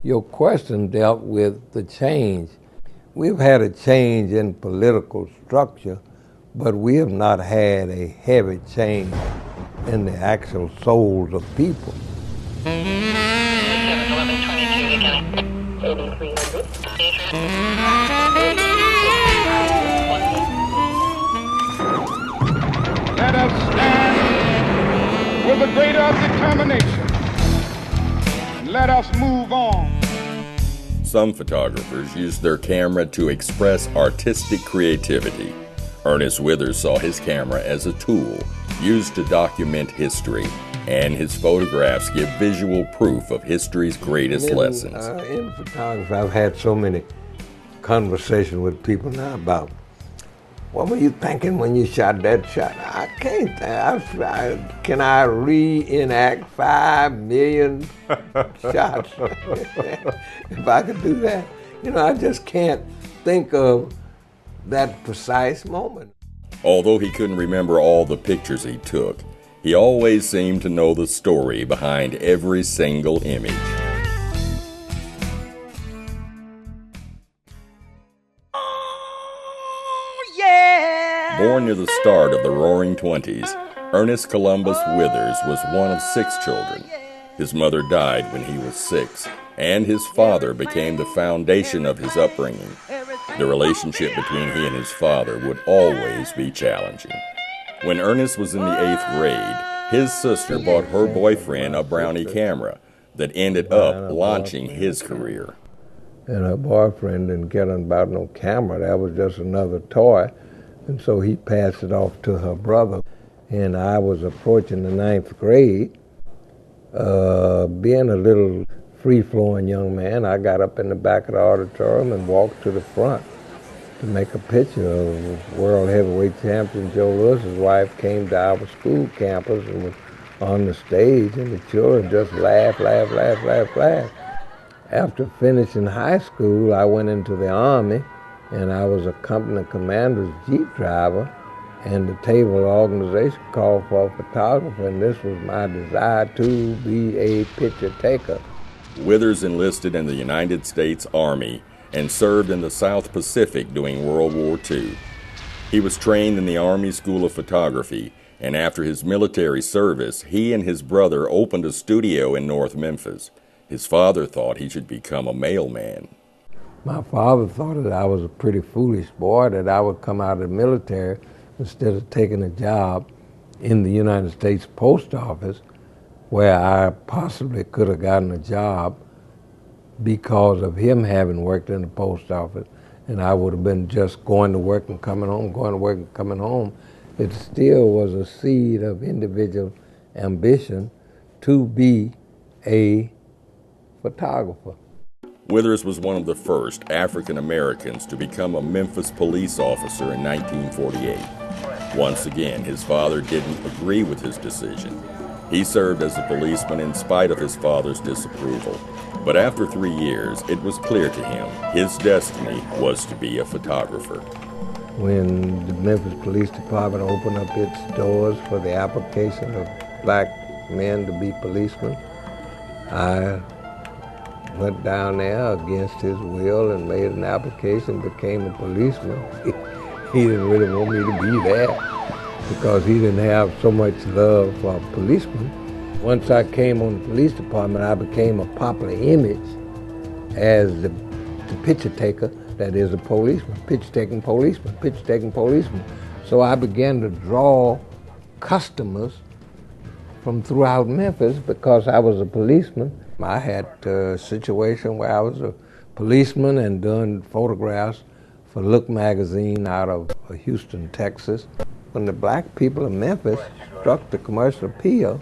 Your question dealt with the change. We've had a change in political structure, but we have not had a heavy change in the actual souls of people. Let us stand with a greater determination. Let us move on. Some photographers use their camera to express artistic creativity. Ernest Withers saw his camera as a tool used to document history, and his photographs give visual proof of history's greatest lessons. In photography, I've had so many conversations with people now about, what were you thinking when you shot that shot? I can't. Can I reenact 5 million shots? If I could do that, I just can't think of that precise moment. Although he couldn't remember all the pictures he took, he always seemed to know the story behind every single image. Born near the start of the Roaring '20s, Ernest Columbus Withers was one of 6 children. His mother died when he was 6, and his father became the foundation of his upbringing. The relationship between he and his father would always be challenging. When Ernest was in the 8th grade, his sister bought her boyfriend a Brownie camera that ended up launching his career. And her boyfriend didn't care about no camera. That was just another toy. And so he passed it off to her brother. And I was approaching the 9th grade. Being a little free-flowing young man, I got up in the back of the auditorium and walked to the front to make a picture of world heavyweight champion Joe Louis. His wife came to our school campus and was on the stage, and the children just laughed. After finishing high school, I went into the Army, and I was a company commander's Jeep driver, and the table organization called for a photographer, and this was my desire to be a picture taker. Withers enlisted in the United States Army and served in the South Pacific during World War II. He was trained in the Army School of Photography, and after his military service, he and his brother opened a studio in North Memphis. His father thought he should become a mailman. My father thought that I was a pretty foolish boy, that I would come out of the military instead of taking a job in the United States Post Office, where I possibly could have gotten a job because of him having worked in the post office, and I would have been just going to work and coming home, going to work and coming home. It still was a seed of individual ambition to be a photographer. Withers was one of the first African Americans to become a Memphis police officer in 1948. Once again, his father didn't agree with his decision. He served as a policeman in spite of his father's disapproval. But after 3 years, it was clear to him his destiny was to be a photographer. When the Memphis Police Department opened up its doors for the application of black men to be policemen, I went down there against his will and made an application, became a policeman. He didn't really want me to be there because he didn't have so much love for policemen. Once I came on the police department, I became a popular image as the picture taker that is a policeman, picture-taking policeman. So I began to draw customers from throughout Memphis because I was a policeman. I had a situation where I was a policeman and doing photographs for Look magazine out of Houston, Texas. When the black people of Memphis struck the commercial appeal,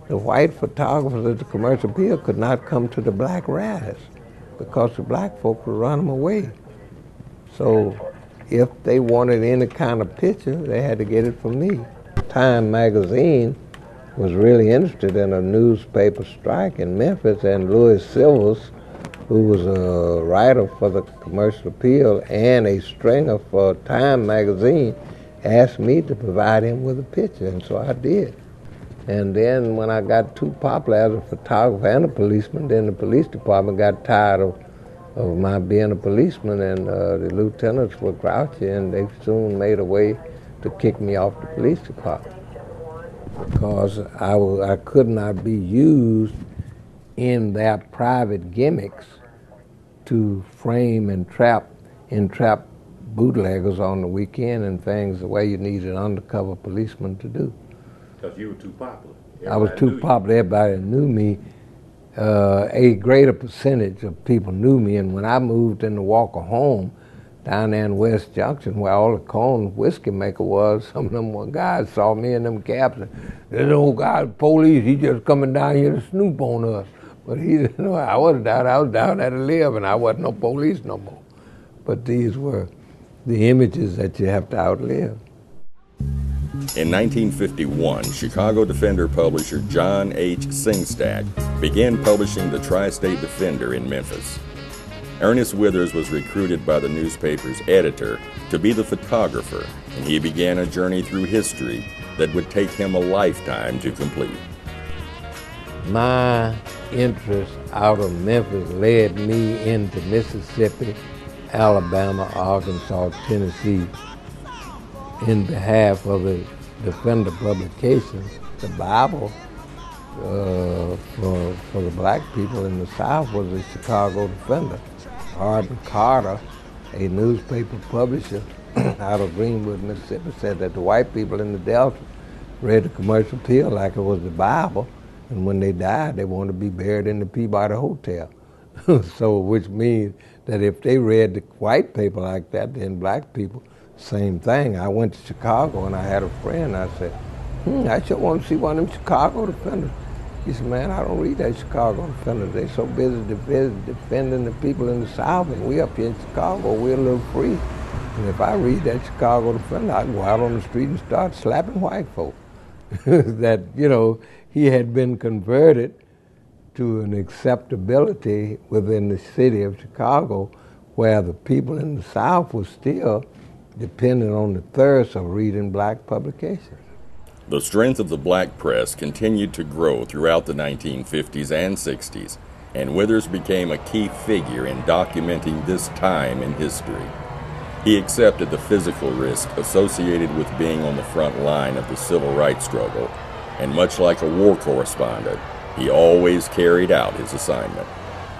the white photographers at the commercial appeal could not come to the black rallies because the black folk would run them away. So if they wanted any kind of picture, they had to get it from me. Time magazine was really interested in a newspaper strike in Memphis, and Louis Silvers, who was a writer for the Commercial Appeal and a stringer for Time magazine, asked me to provide him with a picture, and so I did. And then when I got too popular as a photographer and a policeman, then the police department got tired of my being a policeman, and the lieutenants were grouchy, and they soon made a way to kick me off the police department because I could not be used in their private gimmicks to frame and entrap bootleggers on the weekend and things the way you need an undercover policeman to do. Because you were too popular. I was too popular. Everybody knew me. A greater percentage of people knew me, and when I moved in the Walker home down there in West Junction where all the Cone whiskey maker was, some of them guys saw me in them cabs and this old guy, police, he just coming down here to snoop on us. But he didn't know I was down there to live, and I wasn't no police no more. But these were the images that you have to outlive. In 1951, Chicago Defender publisher John H. Singstack began publishing the Tri-State Defender in Memphis. Ernest Withers was recruited by the newspaper's editor to be the photographer, and he began a journey through history that would take him a lifetime to complete. My interest out of Memphis led me into Mississippi, Alabama, Arkansas, Tennessee, in behalf of the Defender publications. The Bible for the black people in the South was the Chicago Defender. Hardin Carter, a newspaper publisher out of Greenwood, Mississippi, said that the white people in the Delta read the commercial appeal like it was the Bible, and when they died, they wanted to be buried in the Peabody Hotel. So, which means that if they read the white paper like that, then black people, same thing. I went to Chicago and I had a friend. I said, I sure want to see one of them Chicago Defenders. He said, man, I don't read that Chicago Defender. They're so busy defending the people in the South, and we up here in Chicago, we're a little free. And if I read that Chicago Defender, I can go out on the street and start slapping white folk. That, you know, he had been converted to an acceptability within the city of Chicago where the people in the South were still dependent on the thirst of reading black publications. The strength of the black press continued to grow throughout the 1950s and 60s, and Withers became a key figure in documenting this time in history. He accepted the physical risk associated with being on the front line of the civil rights struggle, and much like a war correspondent, he always carried out his assignment.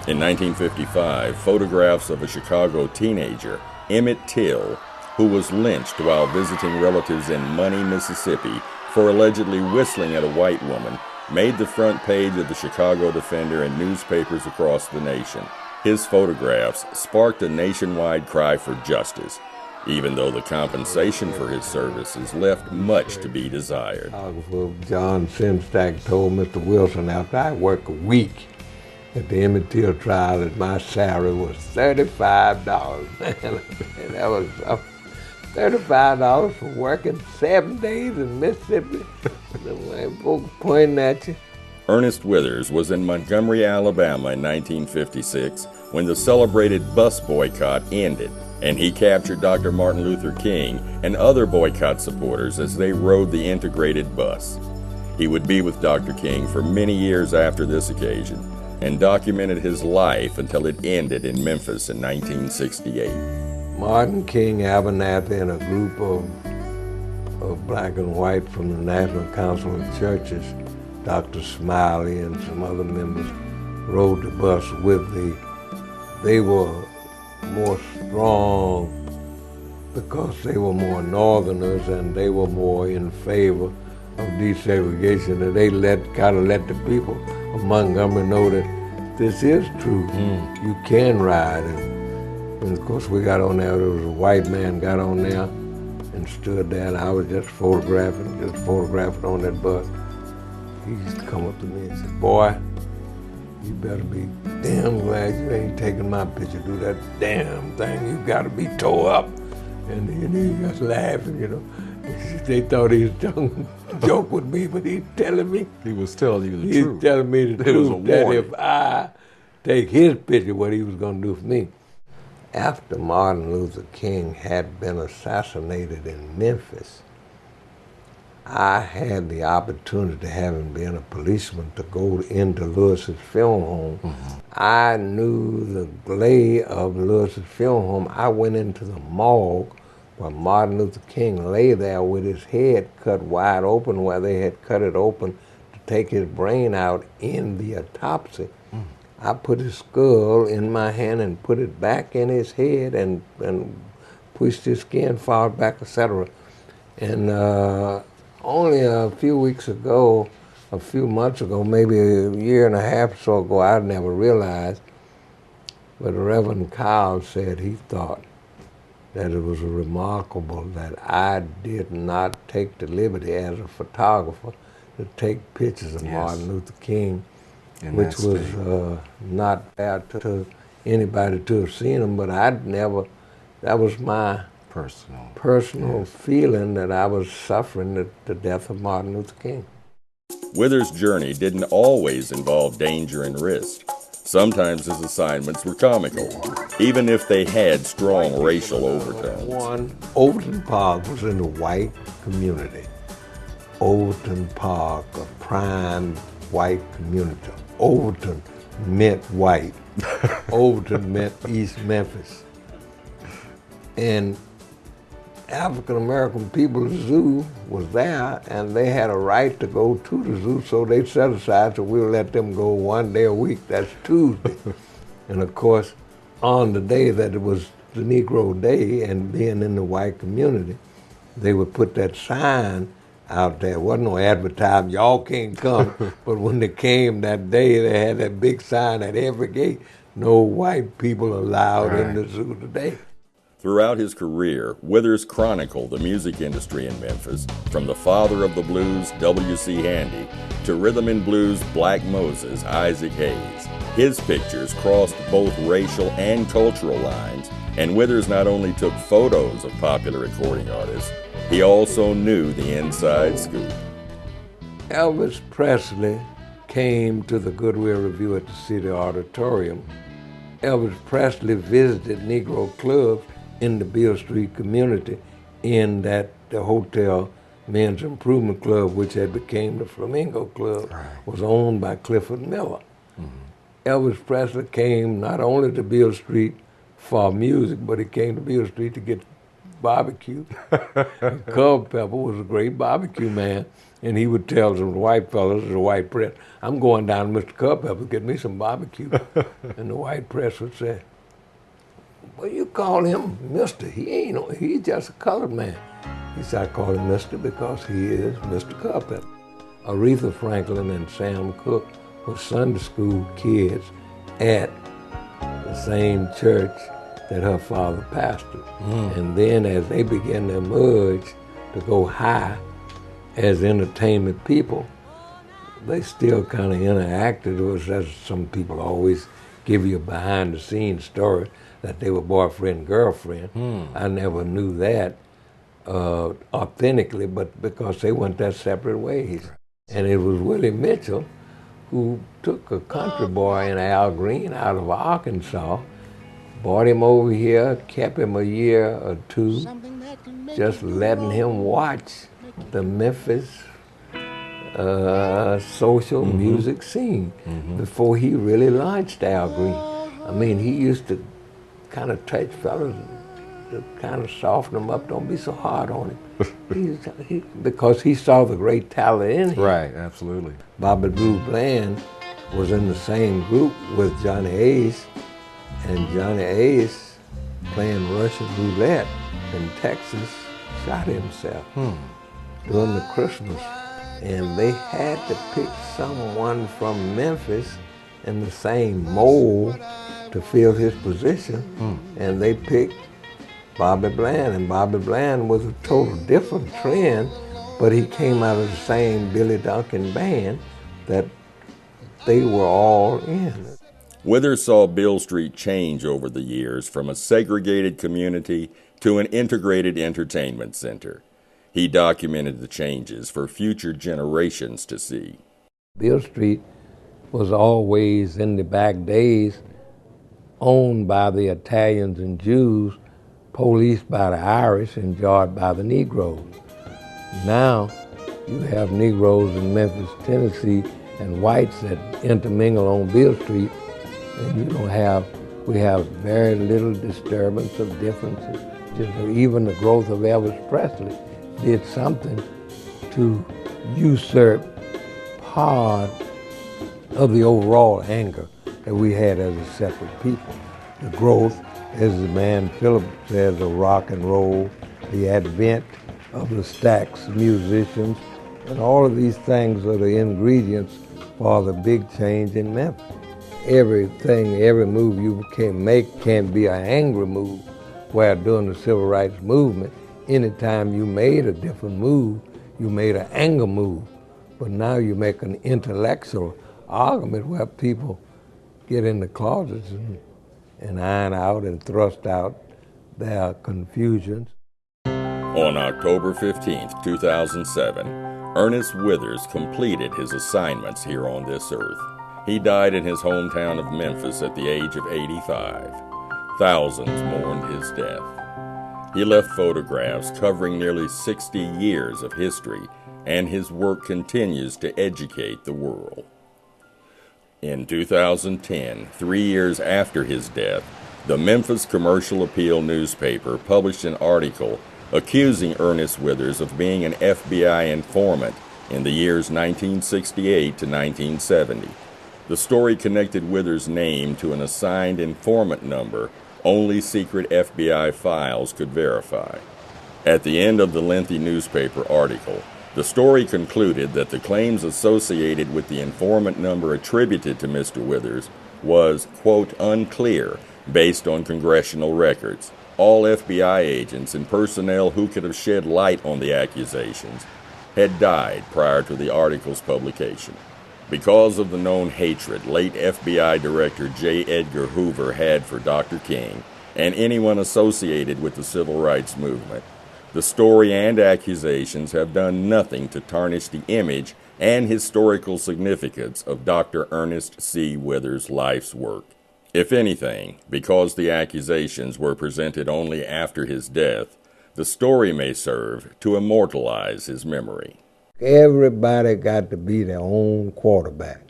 In 1955, photographs of a Chicago teenager, Emmett Till, who was lynched while visiting relatives in Money, Mississippi, for allegedly whistling at a white woman, made the front page of the Chicago Defender and newspapers across the nation. His photographs sparked a nationwide cry for justice, even though the compensation for his services left much to be desired. John Singstack told Mr. Wilson after I worked a week at the Emmett Till trial that my salary was $35. And that was $35 for working 7 days in Mississippi. The white folks pointing at you. Ernest Withers was in Montgomery, Alabama in 1956 when the celebrated bus boycott ended, and he captured Dr. Martin Luther King and other boycott supporters as they rode the integrated bus. He would be with Dr. King for many years after this occasion and documented his life until it ended in Memphis in 1968. Martin King Abernathy and a group of black and white from the National Council of Churches, Dr. Smiley and some other members, rode the bus with they were more strong because they were more Northerners and they were more in favor of desegregation, and they kind of let the people of Montgomery know that this is true. You can ride. And of course we got on there, there was a white man got on there and stood there, and I was just photographing on that bus. He used to come up to me and say, boy, you better be damn glad you ain't taking my picture. Do that damn thing. You got to be tore up. And he was laughing, you know. They thought he was telling a joke with me, but he's telling me. He was telling you the truth. He's telling me the truth, that if I take his picture, what he was going to do for me. After Martin Luther King had been assassinated in Memphis, I had the opportunity, having been a policeman, to go into Lewis's film home. Mm-hmm. I knew the lay of Lewis's film home. I went into the morgue where Martin Luther King lay there with his head cut wide open, where they had cut it open to take his brain out in the autopsy. Mm. I put his skull in my hand and put it back in his head and pushed his skin far back, etc. And only a few months ago, maybe a year and a half or so ago, I never realized, but Reverend Kyle said he thought that it was remarkable that I did not take the liberty as a photographer to take pictures of Martin Luther King, which was not fair to anybody to have seen him, but that was my personal feeling that I was suffering the death of Martin Luther King. Withers' journey didn't always involve danger and risk. Sometimes his assignments were comical, even if they had strong racial overtones. Overton Park was in the white community. Overton Park, a prime white community. Overton meant white. Overton meant East Memphis. And African-American people, the zoo was there, and they had a right to go to the zoo, so they set aside, so we'll let them go one day a week. That's Tuesday. And of course, on the day that it was the Negro Day and being in the white community, they would put that sign out there. There wasn't no advertising, y'all can't come. But when they came that day, they had that big sign at every gate, no white people allowed in the zoo today. Throughout his career, Withers chronicled the music industry in Memphis, from the father of the blues, W.C. Handy, to rhythm and blues Black Moses, Isaac Hayes. His pictures crossed both racial and cultural lines, and Withers not only took photos of popular recording artists, he also knew the inside scoop. Elvis Presley came to the Goodwill Review at the City Auditorium. Elvis Presley visited Negro clubs in the Beale Street community in the hotel Men's Improvement Club, which had become the Flamingo Club, was owned by Clifford Miller. Mm-hmm. Elvis Presley came not only to Beale Street for music, but he came to Beale Street to get barbecue. Culpepper was a great barbecue man, and he would tell some white fellas, the white press, I'm going down to Mr. Culpepper to get me some barbecue. And the white press would say, well, you call him Mister. He's just a colored man. He said, I call him Mister because he is Mr. Culpepper. Aretha Franklin and Sam Cooke were Sunday school kids at the same church that her father pastored. And then as they began to emerge to go high as entertainment people, they still kind of interacted. It was as some people always give you a behind-the-scenes story that they were boyfriend and girlfriend. I never knew that authentically, but because they went their separate ways. And it was Willie Mitchell who took a country boy in Al Green out of Arkansas, brought him over here, kept him a year or two, just letting him watch the Memphis social music scene before he really launched Al Green. I mean, he used to kind of touch fellas to kind of soften them up. Don't be so hard on him. Because he saw the great talent in him. Right, absolutely. Bobby Blue Bland was in the same group with Johnny Ace, and Johnny Ace, playing Russian roulette in Texas, shot himself during the Christmas. And they had to pick someone from Memphis in the same mold to fill his position, and they picked Bobby Bland. And Bobby Bland was a total different trend, but he came out of the same Billy Duncan band that they were all in. Withers saw Beale Street change over the years from a segregated community to an integrated entertainment center. He documented the changes for future generations to see. Beale Street was always, in the back days, owned by the Italians and Jews, policed by the Irish, and guarded by the Negroes. Now, You have Negroes in Memphis, Tennessee, and whites that intermingle on Beale Street, and we have very little disturbance of differences. Even the growth of Elvis Presley did something to usurp part of the overall anger that we had as a separate people. The growth, as the man Philip says, of rock and roll, the advent of the Stax musicians, and all of these things are the ingredients for the big change in Memphis. Everything, every move you can make can't be an angry move, where during the Civil Rights Movement, anytime you made a different move, you made an anger move. But now you make an intellectual argument where people get in the closets and iron out and thrust out their confusions. On October 15, 2007, Ernest Withers completed his assignments here on this earth. He died in his hometown of Memphis at the age of 85. Thousands mourned his death. He left photographs covering nearly 60 years of history, and his work continues to educate the world. In 2010, 3 years after his death, the Memphis Commercial Appeal newspaper published an article accusing Ernest Withers of being an FBI informant in the years 1968 to 1970. The story connected Withers' name to an assigned informant number only secret FBI files could verify. At the end of the lengthy newspaper article, the story concluded that the claims associated with the informant number attributed to Mr. Withers was, quote, unclear based on congressional records. All FBI agents and personnel who could have shed light on the accusations had died prior to the article's publication. Because of the known hatred late FBI Director J. Edgar Hoover had for Dr. King and anyone associated with the Civil Rights Movement, the story and accusations have done nothing to tarnish the image and historical significance of Dr. Ernest C. Withers' life's work. If anything, because the accusations were presented only after his death, the story may serve to immortalize his memory. Everybody got to be their own quarterback.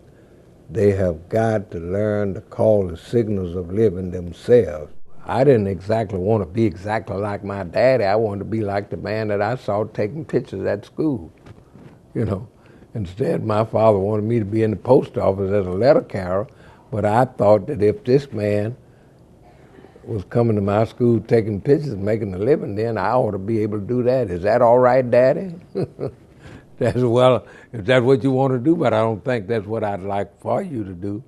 They have got to learn to call the signals of living themselves. I didn't exactly want to be exactly like my daddy. I wanted to be like the man that I saw taking pictures at school. Instead, my father wanted me to be in the post office as a letter carrier, but I thought that if this man was coming to my school taking pictures and making a living, then I ought to be able to do that. Is that all right, Daddy? Well, if that's what you want to do, but I don't think that's what I'd like for you to do.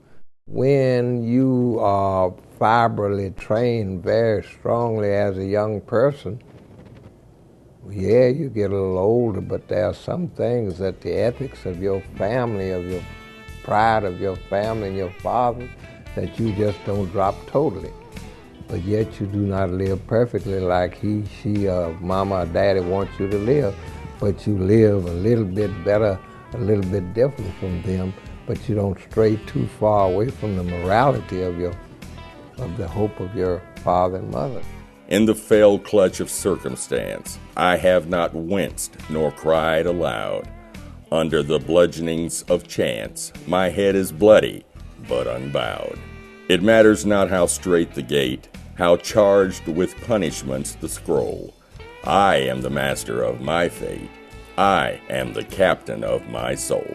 When you are fibrally trained very strongly as a young person, yeah, you get a little older, but there are some things that the ethics of your family, of your pride of your family and your father, that you just don't drop totally. But yet you do not live perfectly like he, she, or mama or daddy wants you to live, but you live a little bit better, a little bit different from them, but you don't stray too far away from the morality of the hope of your father and mother. In the fell clutch of circumstance, I have not winced nor cried aloud. Under the bludgeonings of chance, my head is bloody, but unbowed. It matters not how straight the gate, how charged with punishments the scroll. I am the master of my fate. I am the captain of my soul.